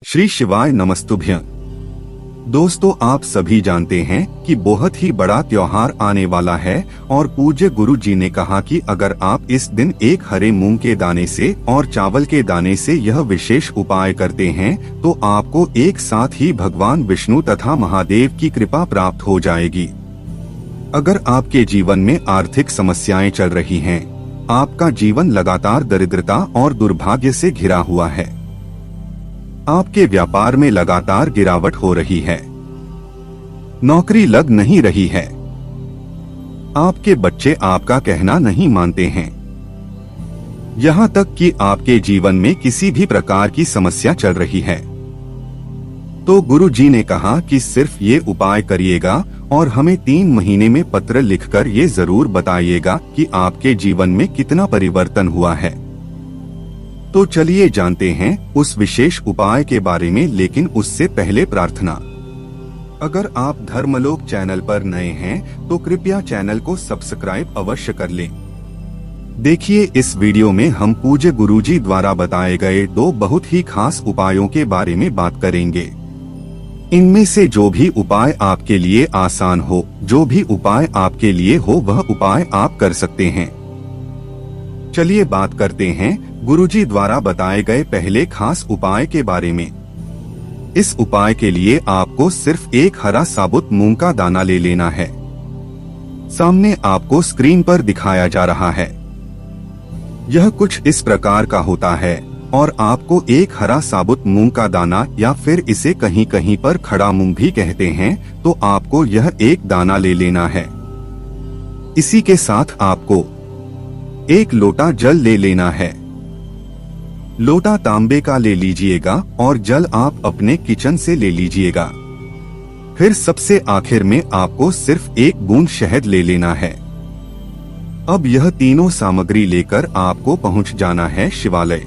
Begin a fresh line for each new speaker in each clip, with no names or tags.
श्री शिवाय नमस्तुभ्यं। दोस्तों, आप सभी जानते हैं कि बहुत ही बड़ा त्योहार आने वाला है और पूज्य गुरु जी ने कहा कि अगर आप इस दिन एक हरे मूंग के दाने से और चावल के दाने से यह विशेष उपाय करते हैं तो आपको एक साथ ही भगवान विष्णु तथा महादेव की कृपा प्राप्त हो जाएगी। अगर आपके जीवन में आर्थिक समस्याएं चल रही हैं, आपका जीवन लगातार दरिद्रता और दुर्भाग्य से घिरा हुआ है, आपके व्यापार में लगातार गिरावट हो रही है, नौकरी लग नहीं रही है, आपके बच्चे आपका कहना नहीं मानते हैं, यहाँ तक कि आपके जीवन में किसी भी प्रकार की समस्या चल रही है, तो गुरु जी ने कहा कि सिर्फ ये उपाय करिएगा और हमें 3 महीने में पत्र लिखकर ये जरूर बताइएगा कि आपके जीवन में कितना परिवर्तन हुआ है। तो चलिए जानते हैं उस विशेष उपाय के बारे में, लेकिन उससे पहले प्रार्थना। अगर आप धर्मलोक चैनल पर नए हैं तो कृपया चैनल को सब्सक्राइब अवश्य कर लें। देखिए, इस वीडियो में हम पूज्य गुरुजी द्वारा बताए गए 2 बहुत ही खास उपायों के बारे में बात करेंगे। इनमें से जो भी उपाय आपके लिए आसान हो, जो भी उपाय आपके लिए हो, वह उपाय आप कर सकते हैं। चलिए बात करते हैं गुरुजी द्वारा बताए गए पहले खास उपाय के बारे में। इस उपाय के लिए आपको सिर्फ एक हरा साबुत मूंग का दाना ले लेना है। सामने आपको स्क्रीन पर दिखाया जा रहा है। यह कुछ इस प्रकार का होता है और आपको एक हरा साबुत मूंग का दाना, या फिर इसे कहीं कहीं पर खड़ा मूंग भी कहते हैं, तो आपको यह एक दाना ले लेना है। इसी के साथ आपको एक लोटा जल ले लेना है। लोटा तांबे का ले लीजिएगा और जल आप अपने किचन से ले लीजिएगा। फिर सबसे आखिर में आपको सिर्फ एक बूंद शहद ले लेना है। अब यह तीनों सामग्री लेकर आपको पहुंच जाना है शिवालय।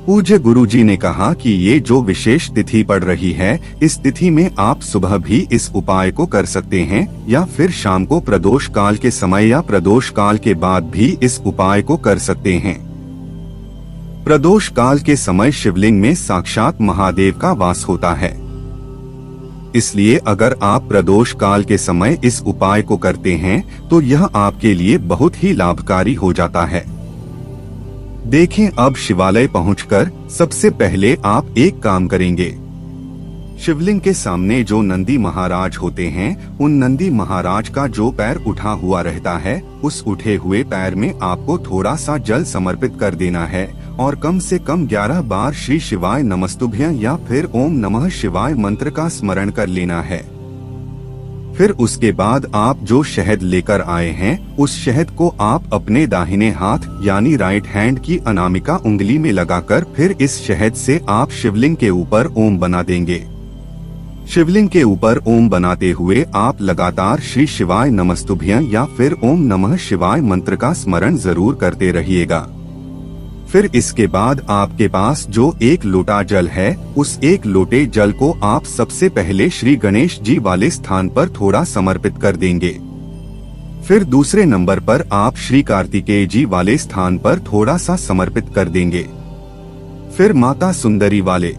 पूज्य गुरुजी ने कहा कि ये जो विशेष तिथि पड़ रही है, इस तिथि में आप सुबह भी इस उपाय को कर सकते हैं या फिर शाम को प्रदोष काल के समय या प्रदोष काल के बाद भी इस उपाय को कर सकते हैं। प्रदोष काल के समय शिवलिंग में साक्षात महादेव का वास होता है, इसलिए अगर आप प्रदोष काल के समय इस उपाय को करते हैं तो यह आपके लिए बहुत ही लाभकारी हो जाता है। देखें, अब शिवालय पहुंचकर सबसे पहले आप एक काम करेंगे। शिवलिंग के सामने जो नंदी महाराज होते हैं, उन नंदी महाराज का जो पैर उठा हुआ रहता है, उस उठे हुए पैर में आपको थोड़ा सा जल समर्पित कर देना है और कम से कम 11 बार श्री शिवाय नमस्तुभ्यं या फिर ओम नमः शिवाय मंत्र का स्मरण कर लेना है। फिर उसके बाद आप जो शहद लेकर आए हैं, उस शहद को आप अपने दाहिने हाथ यानी राइट हैंड की अनामिका उंगली में लगाकर फिर इस शहद से आप शिवलिंग के ऊपर ओम बना देंगे। शिवलिंग के ऊपर ओम बनाते हुए आप लगातार श्री शिवाय नमस्तुभ्यं या फिर ओम नमः शिवाय मंत्र का स्मरण जरूर करते रहिएगा। फिर इसके बाद आपके पास जो एक लोटा जल है, उस एक लोटे जल को आप सबसे पहले श्री गणेश जी वाले स्थान पर थोड़ा समर्पित कर देंगे। फिर दूसरे नंबर पर आप श्री कार्तिकेय जी वाले स्थान पर थोड़ा सा समर्पित कर देंगे। फिर माता सुंदरी वाले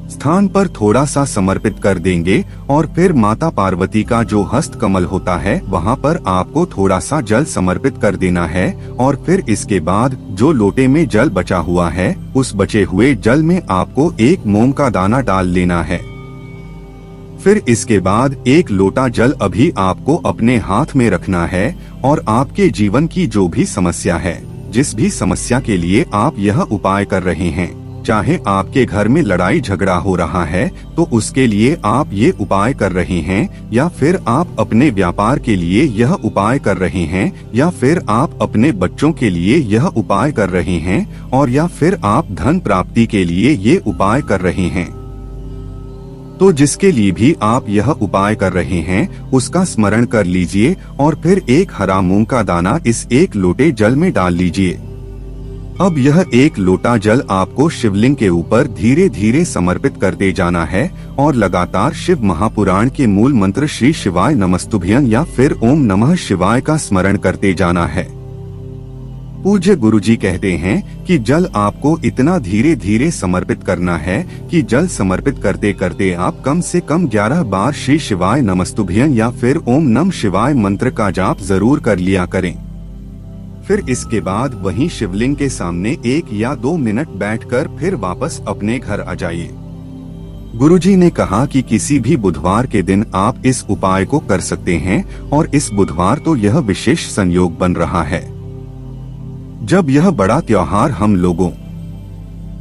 स्थान पर थोड़ा सा समर्पित कर देंगे और फिर माता पार्वती का जो हस्त कमल होता है, वहां पर आपको थोड़ा सा जल समर्पित कर देना है। और फिर इसके बाद जो लोटे में जल बचा हुआ है, उस बचे हुए जल में आपको एक मोम का दाना डाल लेना है। फिर इसके बाद एक लोटा जल अभी आपको अपने हाथ में रखना है और आपके जीवन की जो भी समस्या है, जिस भी समस्या के लिए आप यह उपाय कर रहे हैं, चाहे आपके घर में लड़ाई झगड़ा हो रहा है तो उसके लिए आप ये उपाय कर रहे हैं, या फिर आप अपने व्यापार के लिए यह उपाय कर रहे हैं, या फिर आप अपने बच्चों के लिए यह उपाय कर रहे हैं, और या फिर आप धन प्राप्ति के लिए ये उपाय कर रहे हैं, तो जिसके लिए भी आप यह उपाय कर रहे हैं उसका स्मरण कर लीजिए और फिर एक हरा मूंग का दाना इस एक लोटे जल में डाल लीजिए। अब यह एक लोटा जल आपको शिवलिंग के ऊपर धीरे धीरे समर्पित करते जाना है और लगातार शिव महापुराण के मूल मंत्र श्री शिवाय नमस्तुभ्यं या फिर ओम नमः शिवाय का स्मरण करते जाना है। पूज्य गुरुजी कहते हैं कि जल आपको इतना धीरे धीरे समर्पित करना है कि जल समर्पित करते करते आप कम से कम 11 बार श्री शिवाय नमस्तुभ्यं या फिर ओम नम शिवाय मंत्र का जाप जरूर कर लिया करें। फिर इसके बाद वहीं शिवलिंग के सामने 1 या 2 मिनट बैठकर फिर वापस अपने घर आ जाइए। गुरुजी ने कहा कि किसी भी बुधवार के दिन आप इस उपाय को कर सकते हैं और इस बुधवार तो यह विशेष संयोग बन रहा है जब यह बड़ा त्योहार हम लोगों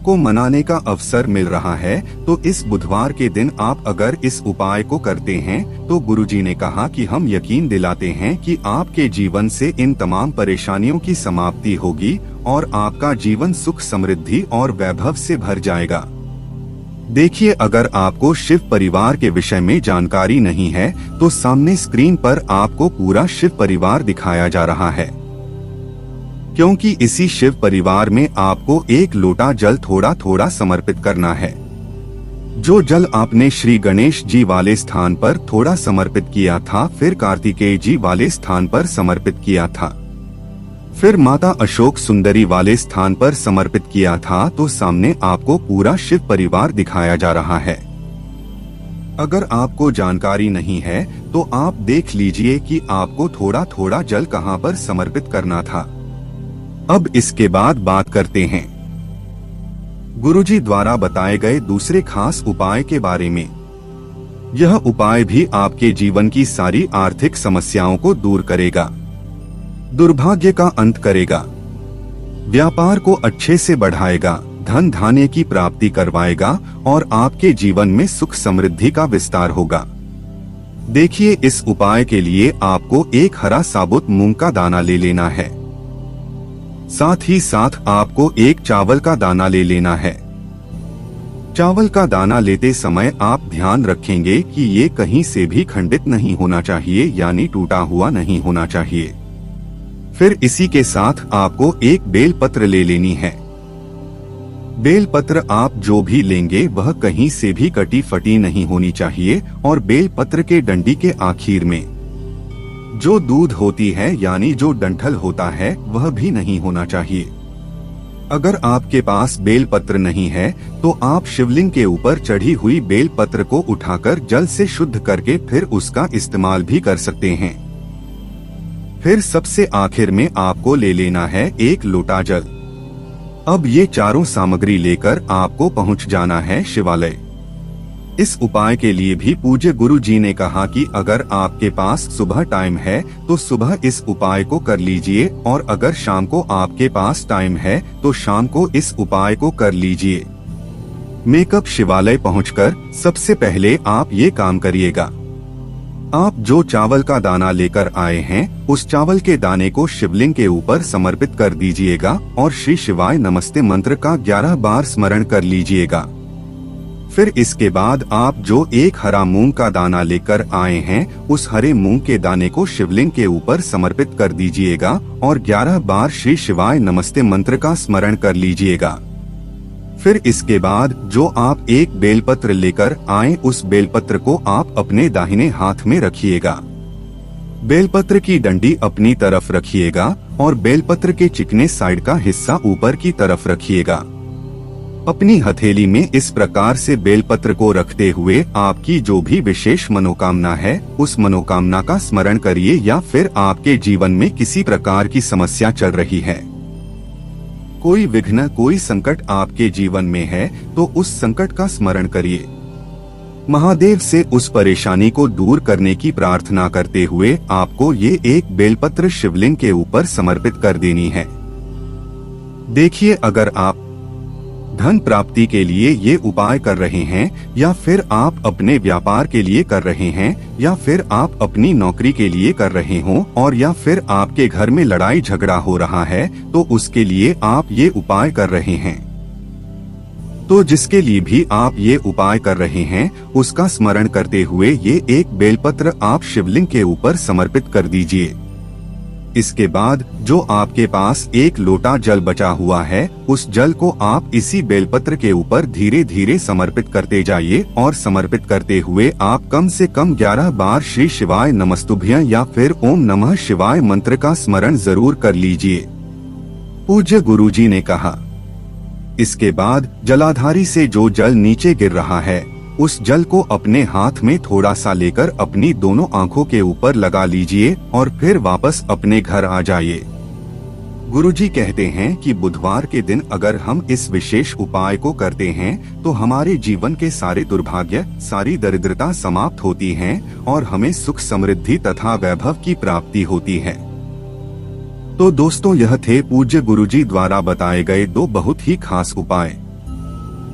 को मनाने का अवसर मिल रहा है। तो इस बुधवार के दिन आप अगर इस उपाय को करते हैं तो गुरुजी ने कहा कि हम यकीन दिलाते हैं कि आपके जीवन से इन तमाम परेशानियों की समाप्ति होगी और आपका जीवन सुख समृद्धि और वैभव से भर जाएगा। देखिए, अगर आपको शिव परिवार के विषय में जानकारी नहीं है तो सामने स्क्रीन पर आपको पूरा शिव परिवार दिखाया जा रहा है, क्योंकि इसी शिव परिवार में आपको 1 लोटा जल थोड़ा थोड़ा समर्पित करना है। जो जल आपने श्री गणेश जी वाले स्थान पर थोड़ा समर्पित किया था, फिर कार्तिकेय जी वाले स्थान पर समर्पित किया था, फिर माता अशोक सुंदरी वाले स्थान पर समर्पित किया था, तो सामने आपको पूरा शिव परिवार दिखाया जा रहा है। अगर आपको जानकारी नहीं है तो आप देख लीजिए कि आपको थोड़ा थोड़ा जल कहां पर समर्पित करना था। अब इसके बाद बात करते हैं गुरुजी द्वारा बताए गए दूसरे खास उपाय के बारे में। यह उपाय भी आपके जीवन की सारी आर्थिक समस्याओं को दूर करेगा, दुर्भाग्य का अंत करेगा, व्यापार को अच्छे से बढ़ाएगा, धन धान्य की प्राप्ति करवाएगा और आपके जीवन में सुख समृद्धि का विस्तार होगा। देखिए, इस उपाय के लिए आपको 1 हरा साबुत मूंग का दाना ले लेना है। साथ ही साथ आपको 1 चावल का दाना ले लेना है। चावल का दाना लेते समय आप ध्यान रखेंगे कि ये कहीं से भी खंडित नहीं होना चाहिए, यानी टूटा हुआ नहीं होना चाहिए। फिर इसी के साथ आपको 1 बेल पत्र ले लेनी है। बेल पत्र आप जो भी लेंगे वह कहीं से भी कटी फटी नहीं होनी चाहिए और बेल पत्र के डंडी के आखिर में जो दूध होती है, यानी जो डंठल होता है, वह भी नहीं होना चाहिए। अगर आपके पास बेल पत्र नहीं है तो आप शिवलिंग के ऊपर चढ़ी हुई बेल पत्र को उठाकर जल से शुद्ध करके फिर उसका इस्तेमाल भी कर सकते हैं। फिर सबसे आखिर में आपको ले लेना है 1 लोटा जल। अब ये चारों सामग्री लेकर आपको पहुंच जाना है शिवालय। इस उपाय के लिए भी पूज्य गुरु जी ने कहा कि अगर आपके पास सुबह टाइम है तो सुबह इस उपाय को कर लीजिए और अगर शाम को आपके पास टाइम है तो शाम को इस उपाय को कर लीजिए। मेकअप शिवालय पहुंचकर सबसे पहले आप ये काम करिएगा। आप जो चावल का दाना लेकर आए हैं उस चावल के दाने को शिवलिंग के ऊपर समर्पित कर दीजिएगा और श्री शिवाय नमस्ते मंत्र का 11 बार स्मरण कर लीजिएगा। फिर इसके बाद आप जो 1 हरा मूंग का दाना लेकर आए हैं उस हरे मूंग के दाने को शिवलिंग के ऊपर समर्पित कर दीजिएगा और 11 बार श्री शिवाय नमस्ते मंत्र का स्मरण कर लीजिएगा। फिर इसके बाद जो आप 1 बेलपत्र लेकर आए उस बेलपत्र को आप अपने दाहिने हाथ में रखिएगा। बेलपत्र की डंडी अपनी तरफ रखिएगा और बेलपत्र के चिकने साइड का हिस्सा ऊपर की तरफ रखिएगा। अपनी हथेली में इस प्रकार से बेलपत्र को रखते हुए आपकी जो भी विशेष मनोकामना है उस मनोकामना का स्मरण करिए, या फिर आपके जीवन में किसी प्रकार की समस्या चल रही है, कोई विघ्न कोई संकट आपके जीवन में है तो उस संकट का स्मरण करिए। महादेव से उस परेशानी को दूर करने की प्रार्थना करते हुए आपको ये 1 बेलपत्र शिवलिंग के ऊपर समर्पित कर देनी है। देखिए, अगर आप धन प्राप्ति के लिए ये उपाय कर रहे हैं या फिर आप अपने व्यापार के लिए कर रहे हैं या फिर आप अपनी नौकरी के लिए कर रहे हो और या फिर आपके घर में लड़ाई झगड़ा हो रहा है तो उसके लिए आप ये उपाय कर रहे हैं, तो जिसके लिए भी आप ये उपाय कर रहे हैं उसका स्मरण करते हुए ये 1 बेलपत्र आप शिवलिंग के ऊपर समर्पित कर दीजिए। इसके बाद जो आपके पास 1 लोटा जल बचा हुआ है उस जल को आप इसी बेलपत्र के ऊपर धीरे धीरे समर्पित करते जाइए और समर्पित करते हुए आप कम से कम 11 बार श्री शिवाय नमस्तुभ्यं या फिर ओम नमः शिवाय मंत्र का स्मरण जरूर कर लीजिए। पूज्य गुरुजी ने कहा। इसके बाद जलाधारी से जो जल नीचे गिर रहा है उस जल को अपने हाथ में थोड़ा सा लेकर अपनी दोनों आंखों के ऊपर लगा लीजिए और फिर वापस अपने घर आ जाइए। गुरुजी कहते हैं कि बुधवार के दिन अगर हम इस विशेष उपाय को करते हैं तो हमारे जीवन के सारे दुर्भाग्य, सारी दरिद्रता समाप्त होती हैं और हमें सुख, समृद्धि तथा वैभव की प्राप्ति होती है। तो दोस्तों, यह थे पूज्य गुरुजी द्वारा बताए गए 2 बहुत ही खास उपाय।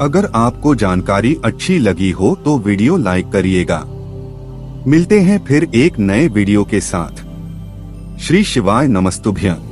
अगर आपको जानकारी अच्छी लगी हो तो वीडियो लाइक करिएगा। मिलते हैं फिर एक नए वीडियो के साथ। श्री शिवाय नमस्तुभ्यं।